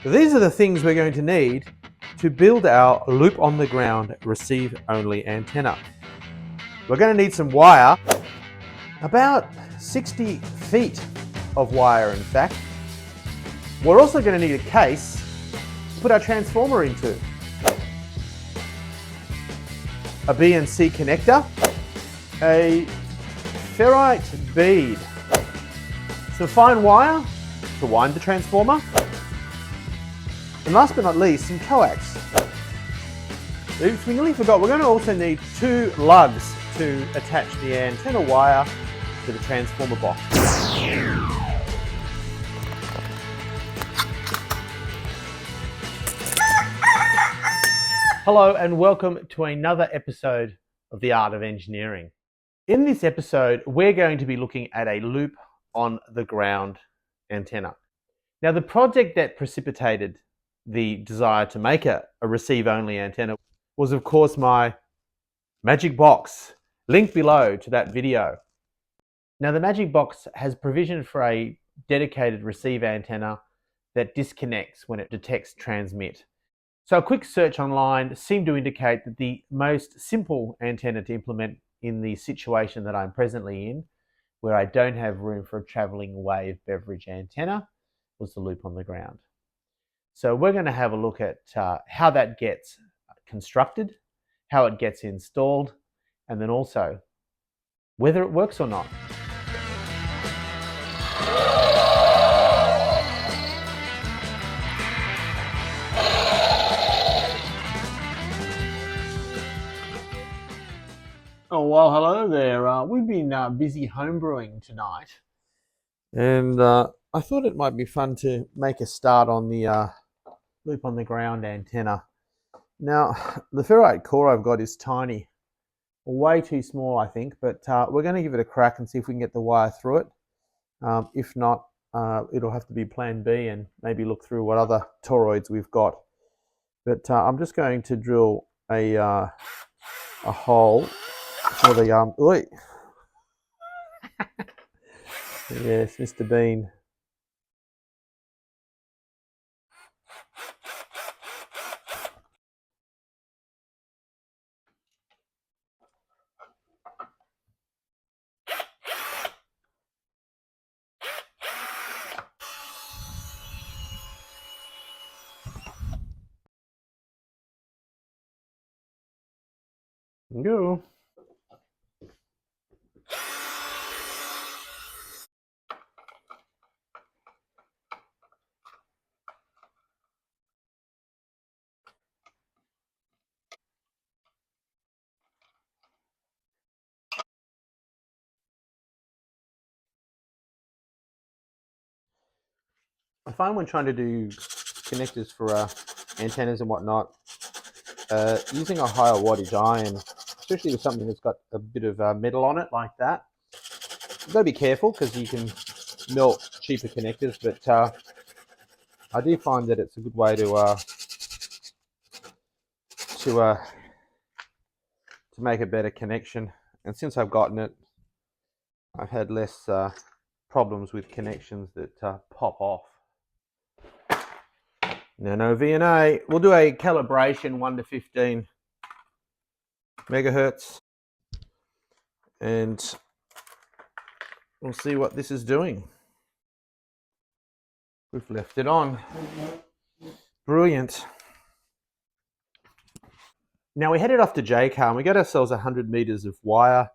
These are the things we're going to need to build our loop on the ground receive only antenna. We're going to need some wire, about 60 feet of wire in fact. We're also going to need a case to put our transformer into, a BNC connector, a ferrite bead, some fine wire to wind the transformer, and last but not least, some coax. Oops, we nearly forgot, we're going to also need 2 lugs to attach the antenna wire to the transformer box. Hello and welcome to another episode of The Art of Engineering. In this episode, we're going to be looking at a loop on the ground antenna. Now, the project that precipitated the desire to make a receive-only antenna was, of course, my Magic Box, link below to that video. Now, the Magic Box has provision for a dedicated receive antenna that disconnects when it detects transmit. So a quick search online seemed to indicate that the most simple antenna to implement in the situation that I'm presently in, where I don't have room for a traveling wave beverage antenna, was the loop on the ground. So we're going to have a look at how that gets constructed, how it gets installed, and then also whether it works or not. Oh, well, hello there. We've been busy homebrewing tonight, and I thought it might be fun to make a start on the loop on the ground antenna. Now, the ferrite core I've got is tiny, way too small, I think, but we're going to give it a crack and see if we can get the wire through it. If not, it'll have to be plan B and maybe look through what other toroids we've got. But I'm just going to drill a hole for the Oi. Yes, Mr. Bean. Go. I find when trying to do connectors for antennas and whatnot, using a higher wattage iron, especially with something that's got a bit of metal on it like that, you've got to be careful because you can melt cheaper connectors, but I do find that it's a good way to make a better connection. And since I've gotten it, I've had less problems with connections that pop off. Now, no VNA. We'll do a calibration 1 to 15 megahertz, and we'll see what this is doing. We've left it on. Brilliant. Now we headed off to Jaycar and we got ourselves 100 meters of wire.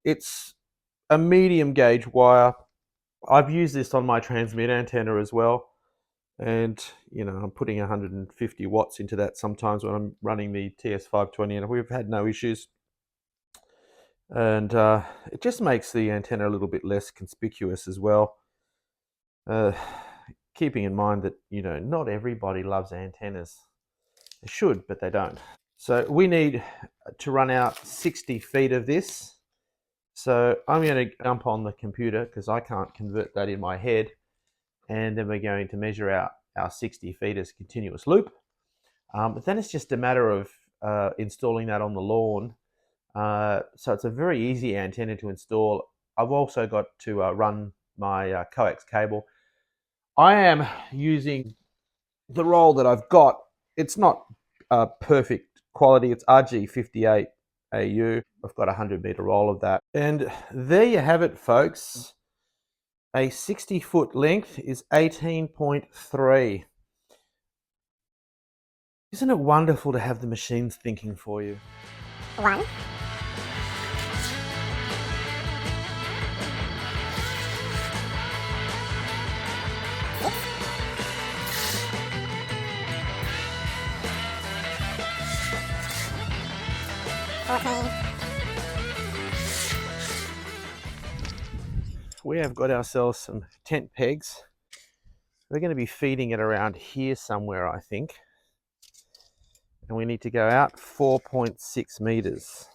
It's a medium gauge wire. I've used this on my transmit antenna as well. And, you know, I'm putting 150 watts into that sometimes when I'm running the TS520, and we've had no issues. And it just makes the antenna a little bit less conspicuous as well. Keeping in mind that, you know, not everybody loves antennas. They should, but they don't. So we need to run out 60 feet of this. So I'm going to jump on the computer because I can't convert that in my head. And then we're going to measure out our 60 feet as continuous loop. But then it's just a matter of installing that on the lawn. So it's a very easy antenna to install. I've also got to run my coax cable. I am using the roll that I've got, it's not perfect quality. It's RG58 AU. I've got a 100-meter roll of that. And there you have it, folks. A 60-foot length is 18.3. Isn't it wonderful to have the machines thinking for you? One. 14. We have got ourselves some tent pegs. We're going to be feeding it around here somewhere, I think. And we need to go out 4.6 meters.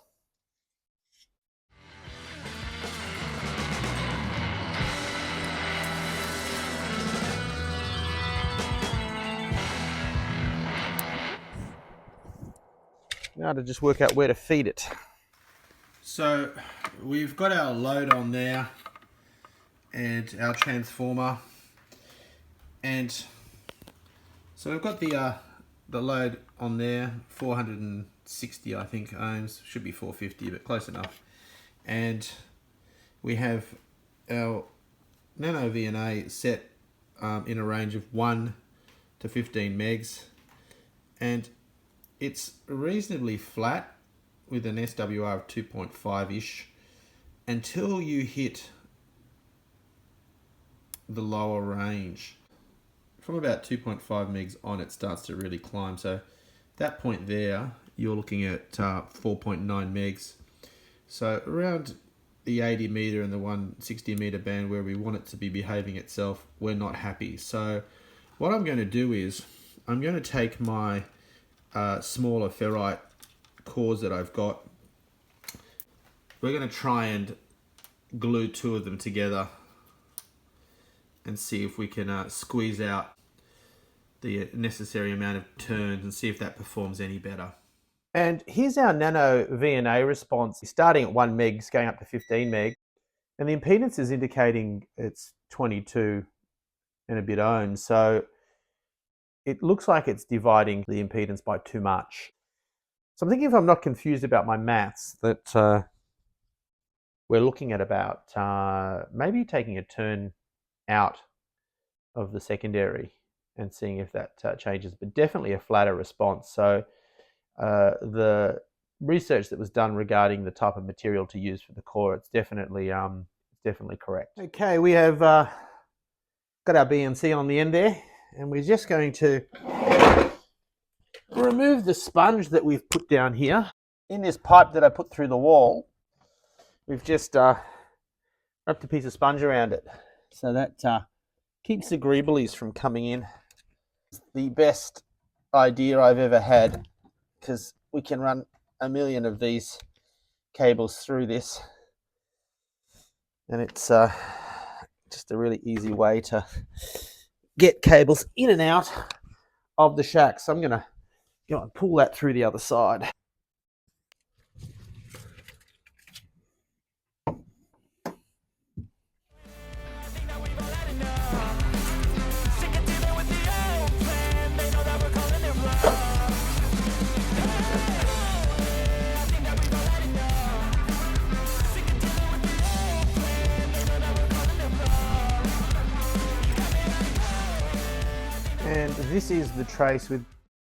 Now to just work out where to feed it. So we've got our load on there and our transformer, and so we've got the load on there, 460 I think ohms, should be 450 but close enough, and we have our Nano VNA set in a range of 1 to 15 megs, and it's reasonably flat with an SWR of 2.5-ish until you hit the lower range. From about 2.5 megs on, it starts to really climb. So that point there, you're looking at 4.9 megs. So around the 80 meter and the 160 meter band where we want it to be behaving itself, we're not happy. So what I'm going to do is I'm going to take my smaller ferrite cores that I've got. We're going to try and glue two of them together and see if we can squeeze out the necessary amount of turns and see if that performs any better. And here's our Nano VNA response, starting at 1 megs, going up to 15 meg, and the impedance is indicating it's 22 and a bit ohms. So it looks like it's dividing the impedance by too much. So I'm thinking, if I'm not confused about my maths, that we're looking at about maybe taking a turn out of the secondary and seeing if that changes, but definitely a flatter response. So the research that was done regarding the type of material to use for the core, it's definitely correct. Okay, we have got our BNC on the end there, and we're just going to remove the sponge that we've put down here. In this pipe that I put through the wall, we've just wrapped a piece of sponge around it, so that keeps the greeblies from coming in. It's the best idea I've ever had, because we can run a million of these cables through this, and it's just a really easy way to get cables in and out of the shack. So I'm going to go and pull that through the other side. And this is the trace with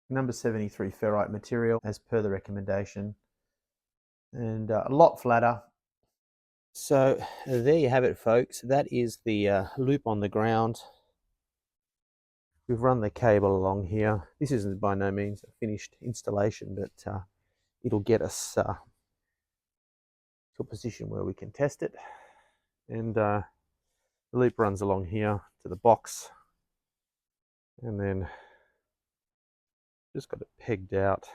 number 73 ferrite material as per the recommendation, and a lot flatter. So there you have it, folks. That is the loop on the ground. We've run the cable along here. This isn't by no means a finished installation, but it'll get us to a position where we can test it. And the loop runs along here to the box, and then just got it pegged out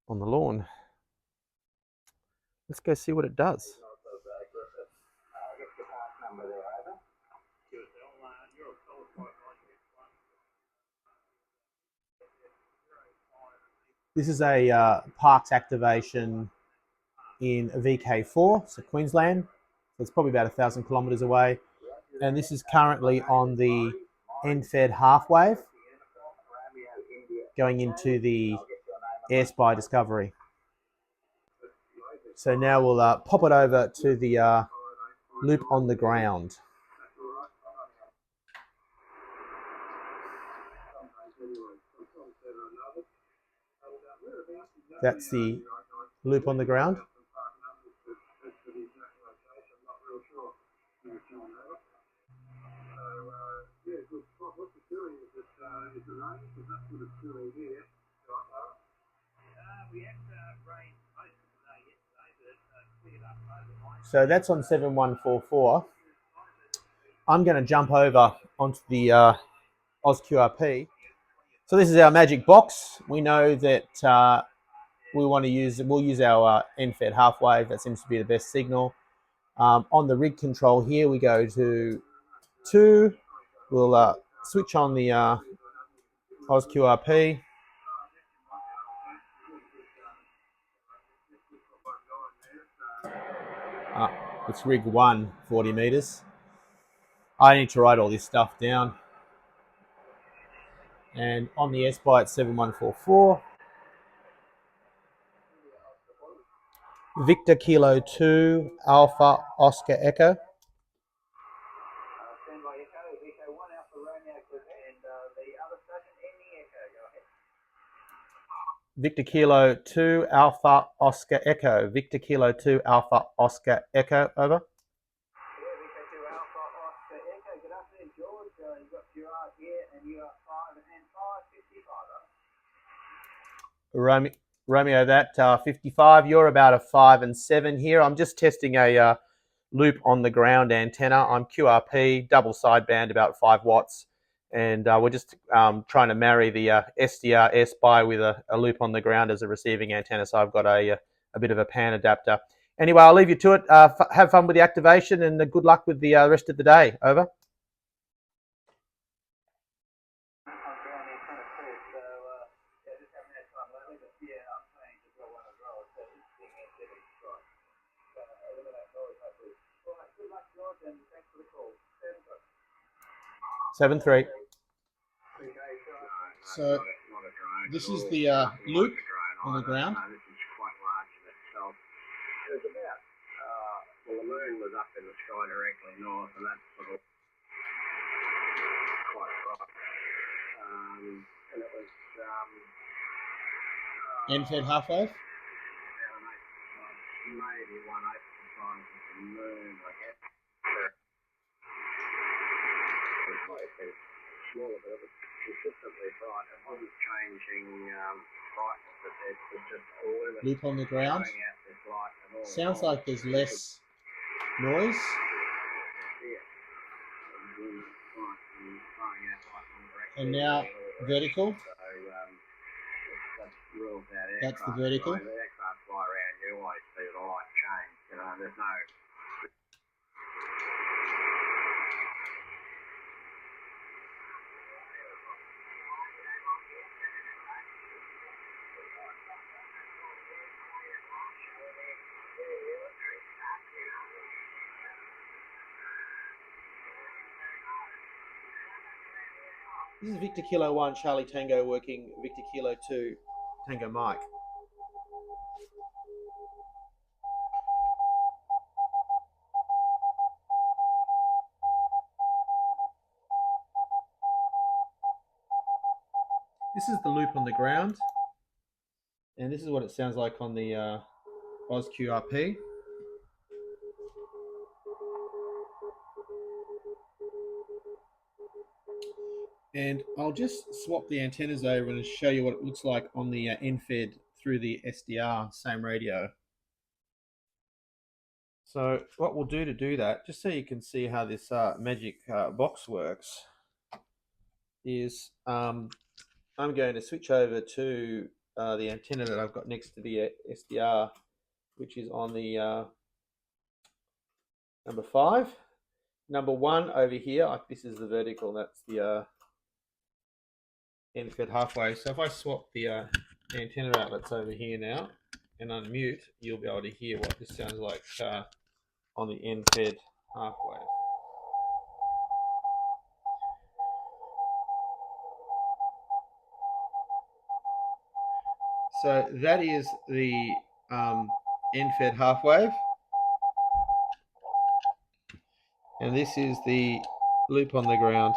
on the lawn. Let's go see what it does. This is a Parkes activation in VK4, so Queensland. So it's probably about 1,000 kilometres away. And this is currently on the end-fed half wave. going into the AirSpy Discovery. So now we'll pop it over to the loop on the ground. That's the loop on the ground. So that's on 7144. I'm going to jump over onto the OzQRP. So this is our magic box. We know that we'll use our end-fed half wave. That seems to be the best signal. On the rig control here, we go to 2. We'll switch on the OzQRP. It's rig 1, 40 meters. I need to write all this stuff down. And on the AirSpy at 7144. Victor Kilo 2 Alpha Oscar Echo. Victor Kilo 2 Alpha Oscar Echo. Victor Kilo 2 Alpha Oscar Echo, over. Romeo, that 55. You're about a 5 and 7 here. I'm just testing a loop on the ground antenna. I'm QRP, double sideband, about 5 watts. And we're just trying to marry the SDR AirSpy with a loop on the ground as a receiving antenna. So I've got a bit of a pan adapter. Anyway, I'll leave you to it. Have fun with the activation and good luck with the rest of the day. Over. Seven three. So this is the loop on the ground. This is quite large in itself. It was about, well, the moon was up in the sky directly north, and that's sort of quite bright. And it was end-fed half wave. Maybe 1/8 the size of the moon, I guess. Smaller, but it was consistently bright. It wasn't changing brightness, but it was just illuminating. Loop on the ground. Sounds like there's less noise. And now vertical. That's the vertical. The aircraft fly around, you always see the light change. You know, there's no. This is Victor Kilo 1 Charlie Tango working Victor Kilo 2 Tango Mike. This is the loop on the ground, and this is what it sounds like on the OzQRP. And I'll just swap the antennas over and show you what it looks like on the end-fed through the SDR, same radio. So what we'll do to do that, just so you can see how this magic box works, is I'm going to switch over to the antenna that I've got next to the SDR, which is on the number 5. Number 1 over here, this is the vertical, that's the end-fed halfway. So if I swap the antenna outlets over here now and unmute, you'll be able to hear what this sounds like on the end-fed halfway. So that is the end-fed half wave, and this is the loop on the ground.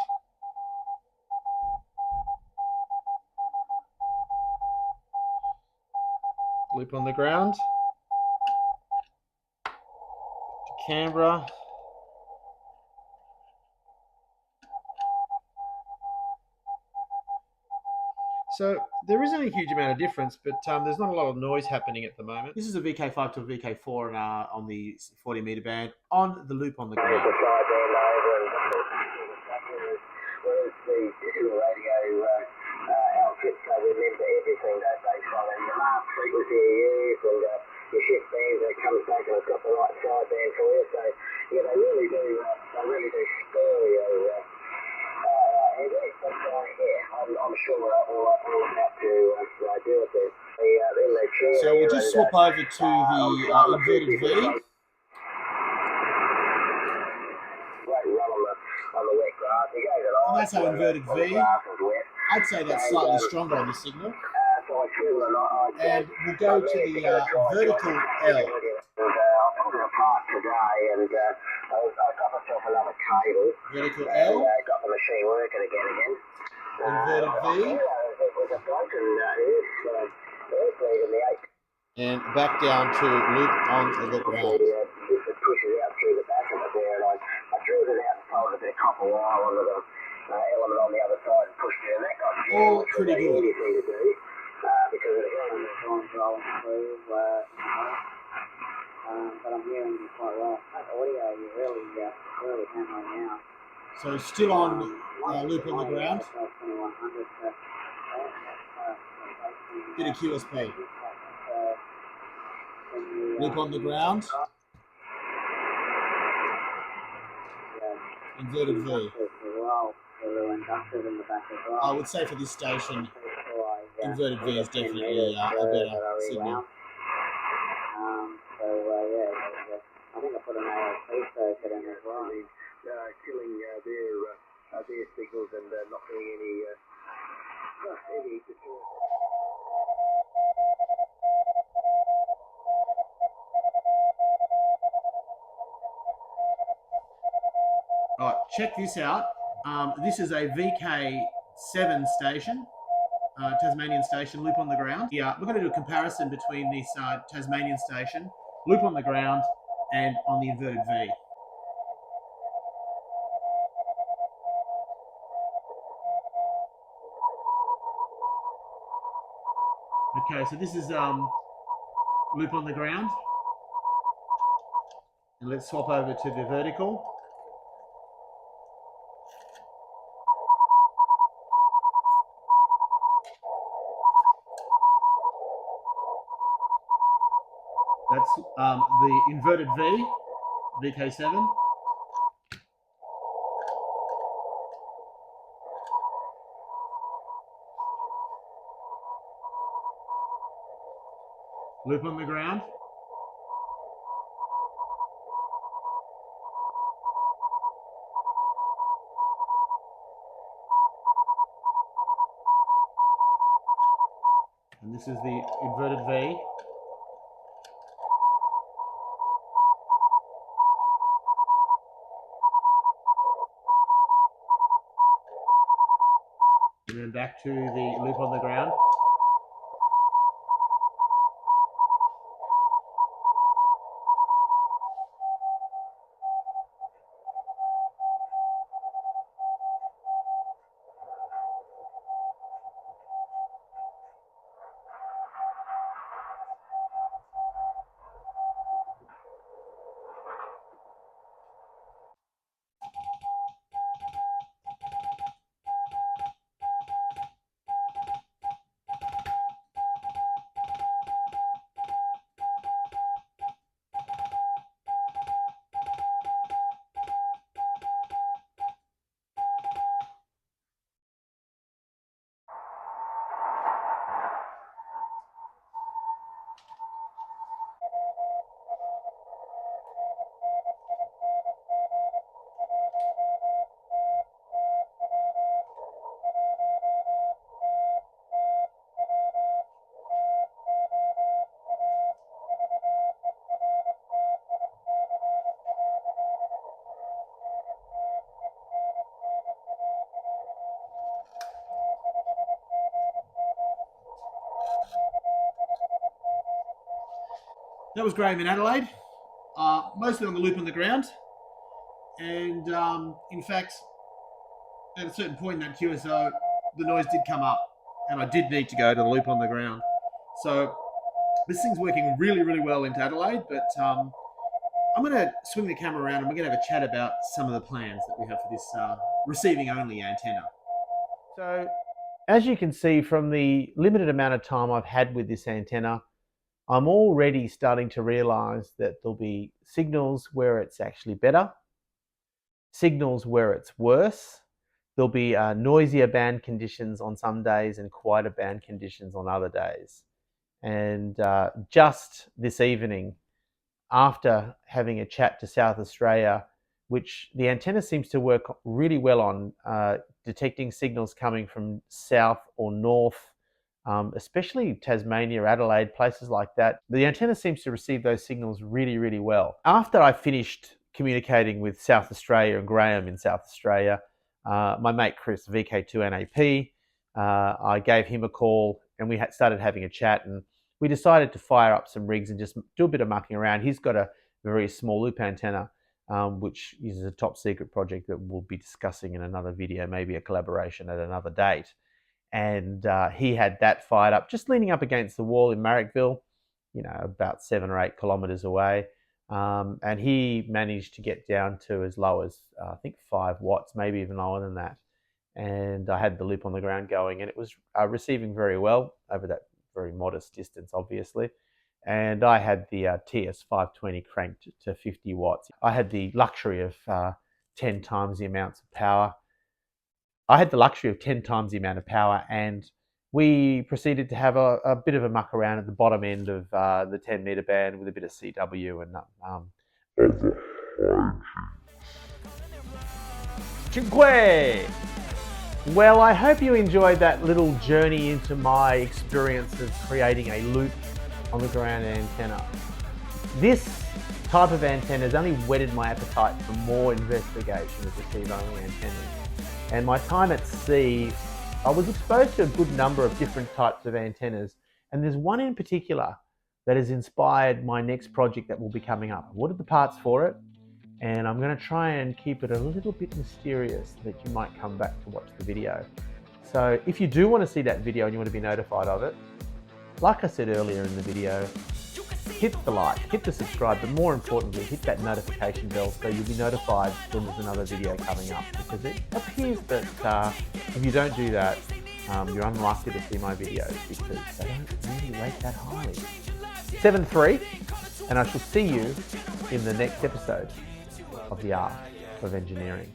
Loop on the ground to Canberra. So there isn't a huge amount of difference, but there's not a lot of noise happening at the moment. This is a VK5 to a VK4 on the 40 meter band on the loop on the ground. The sideband over and whereas the digital radio outfits, they remember everything, don't they? So the last frequency you use and your shift bands, it comes back and it's got the right sideband for you. So yeah, they really do store you. And I'm sure we'll have to deal with this. So we'll just swap over to the inverted V. Great run on the wet grass. He goes it And that's our inverted V. I'd say that's slightly stronger on the signal. And we'll go to the vertical L. I pulled it apart today and I got myself another cable. Vertical And L. got the machine working again. Inverted V. It was a broken airplane in the 8. And back down to loop on the ground. It pushes out through the back of it there, and I drilled it out and folded a bit of copper wire onto the element on the other side and pushed it in. That got jammed, All which was pretty an good. easy thing to do because it was rolling through. But I'm hearing you quite well. That audio, you really hammering out. So still on loop on the ground. 2100. Bit of QSP. Loop on the ground. Inverted V. I would say for this station, inverted V is definitely a better signal. I think I put an ALC circuit in as well. Killing their signals and not doing any All right, check this out. This is a VK7 station, Tasmanian station, loop on the ground. Yeah, we're going to do a comparison between this Tasmanian station, loop on the ground, and on the inverted V. Okay, so this is loop on the ground. And let's swap over to the vertical. That's the inverted V, VK7. Loop on the ground. And this is the inverted V. And then back to the loop on the ground. that was Graham in Adelaide, mostly on the loop on the ground. And in fact, at a certain point in that QSO, the noise did come up and I did need to go to the loop on the ground. So this thing's working really, really well into Adelaide, but I'm going to swing the camera around and we're going to have a chat about some of the plans that we have for this receiving only antenna. So as you can see from the limited amount of time I've had with this antenna, I'm already starting to realize that there'll be signals where it's actually better, signals where it's worse. There'll be noisier band conditions on some days and quieter band conditions on other days. And just this evening, after having a chat to South Australia, which the antenna seems to work really well on, detecting signals coming from south or north, especially Tasmania, Adelaide, places like that. The antenna seems to receive those signals really, really well. After I finished communicating with South Australia and Graham in South Australia, my mate Chris, VK2NAP, I gave him a call and we started having a chat, and we decided to fire up some rigs and just do a bit of mucking around. He's got a very small loop antenna, which is a top secret project that we'll be discussing in another video, maybe a collaboration at another date. And he had that fired up, just leaning up against the wall in Marrickville, about 7 or 8 kilometers away. And he managed to get down to as low as, I think 5 watts, maybe even lower than that. And I had the loop on the ground going, and it was receiving very well over that very modest distance, obviously. And I had the TS520 cranked to 50 watts. I had the luxury of 10 times the amounts of power. And we proceeded to have a bit of a muck around at the bottom end of the 10 meter band with a bit of CW and Cinque! Well, I hope you enjoyed that little journey into my experience of creating a loop on the ground antenna. This type of antenna has only whetted my appetite for more investigation of receive-only antennas. And my time at sea, I was exposed to a good number of different types of antennas, and there's one in particular that has inspired my next project that will be coming up. I ordered the parts for it, and I'm going to try and keep it a little bit mysterious so that you might come back to watch the video. So if you do want to see that video and you want to be notified of it, like I said earlier in the video, hit the like, hit the subscribe, but more importantly, hit that notification bell so you'll be notified when there's another video coming up, because it appears that if you don't do that, you're unlikely to see my videos because they don't really rate that highly. 7-3, and I shall see you in the next episode of The Art of Engineering.